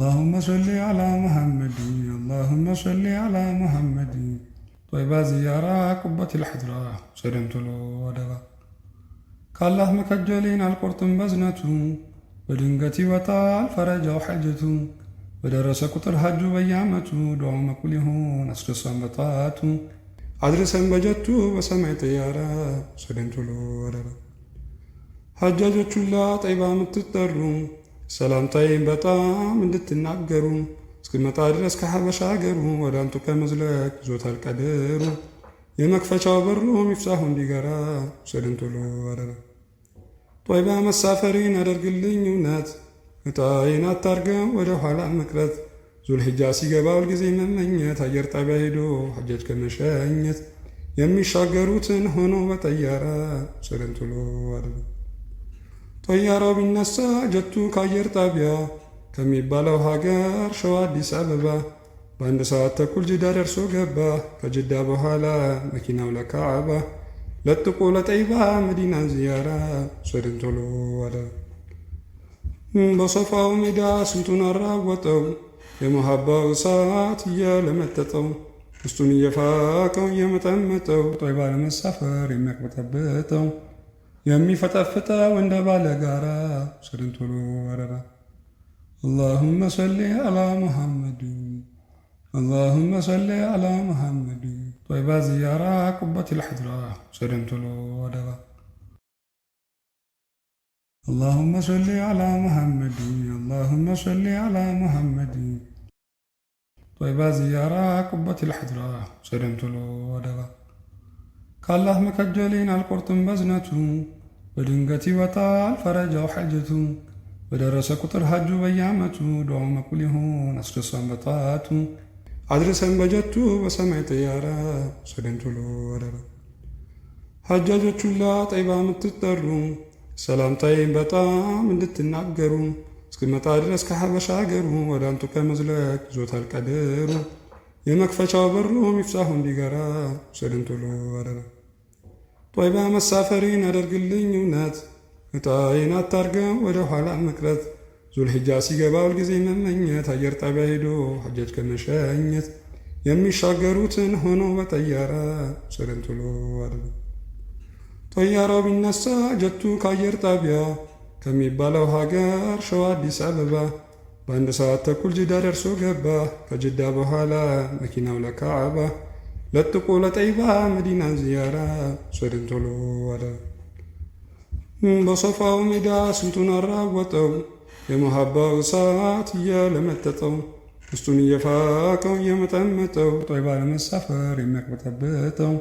اللهم صل على محمد اللهم صل على محمد طيبة زيارة قبة الحضرة سلمت له ودغا كالله مكجلين القرطن بزنته بدنقتي وطال فرج وحجته ودرس كتر حج بيامته دوم كل هون أسر صمتاته عدرسا بجدته بسمع طيارة سلمت له ودغا حجاجة الله طيبة متتطروا ሰላምታዬን በጣም እንድትናገሩ እስክመጣ ድረስ ከሐበሻ አገሩ ወደ አንቱ ከመዝለቅ ይዞታል ቀደሩ የመክፈቻው በሩ ሚፍታሁ እንዲገራ ሰደን ቶሎ አደራ ጦይባ መሳፈሪን አደርግልኝ እውነት እጣዬን አታርገው ወደ ኋላ መቅረት ዙልሂጃ ሲገባ ሁልጊዜ መመኘት አየር ጣቢያ ሄዶ ሐጃጅ ከመሸኘት የሚሻገሩትን ሆኖ በጠያራ ሰደን ቶሎ አደራ ጠያራው ቢነሳ ጀቱ ከአየር ጣቢያ ከሚባለው ሀገር ሸዋ አዲስ አበባ በአንድ ሰዓት ተኩል ጅዳ ደርሶ ገባ። ከጅዳ በኋላ መኪናው ለካዕባ ለጥቆ ለጠይባ መዲናን ዝያራ ሰደን ቶሎ አለ። በሶፋው ሜዳ ስንቱን አራወጠው የመሃባው እሳት እያለመጠጠው ውስጡን እየፋቀው እየመጠመጠው ጠይባ ለመሳፈር የሚያቅበጠበጠው የሚፈጠፍጠው እንደ ባለ ጋራ ሰደን ቶሎ አደራ اللهم صل على محمد اللهم صل على محمد طيبة زيارة قبة الحضرة سلمت له ودغا اللهم صل على محمد اللهم صل على محمد طيبة زيارة قبة الحضرة سلمت له ودغا كالله مكجلين القرطن بزنته بدنقتي وطال فرج وحجته ودرس كتر حج بيامته دوم كل هون أسر صمتاته عدرسا بجدته بسمع طيارة سلمت له ودغا حجاجة الله طيبة متتطروا ሰላምታዬን በጣም እንድትናገሩ እስክመጣ ድረስ ከሐበሻ አገሩ ወደ አንቱ ከመዝለቅ ይዞታል ቀደሩ የመክፈቻው በሩ ሚፍታሁ እንዲገራ ሰደን ቶሎ አደራ ጦይባ መሳፈሪን አደርግልኝ እውነት እጣዬን አታርገው ወደ ኋላ መቅረት ዙልሂጃ ሲገባ ሁልጊዜ መመኘት አየር ጣቢያ ሄዶ ሐጃጅ ከመሸኘት የሚሻገሩትን ሆኖ በጠያራ ሰደን ቶሎ አደራ ጠያራው ቢነሳ ጀቱ ከአየር ጣቢያ ከሚባለው ሀገር ሸዋ አዲስ አበባ በአንድ ሰዓት ተኩል ጅዳ ደርሶ ገባ። ከጅዳ በኋላ መኪናው ለካዕባ ለጥቆ ለጠይባ መዲናን ዝያራ ሰደን ቶሎ አለ። በሶፋው ሜዳ ስንቱን አራወጠው የመሃባው እሳት እያለመጠጠው ውስጡን እየፋቀው እየመጠመጠው ጠይባ ለመሳፈር የሚያቅበጠበጠው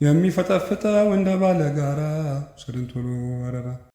የሚፈጠፍጠው እንደ ባለ ጋራ ሰደን ቶሎ አደራ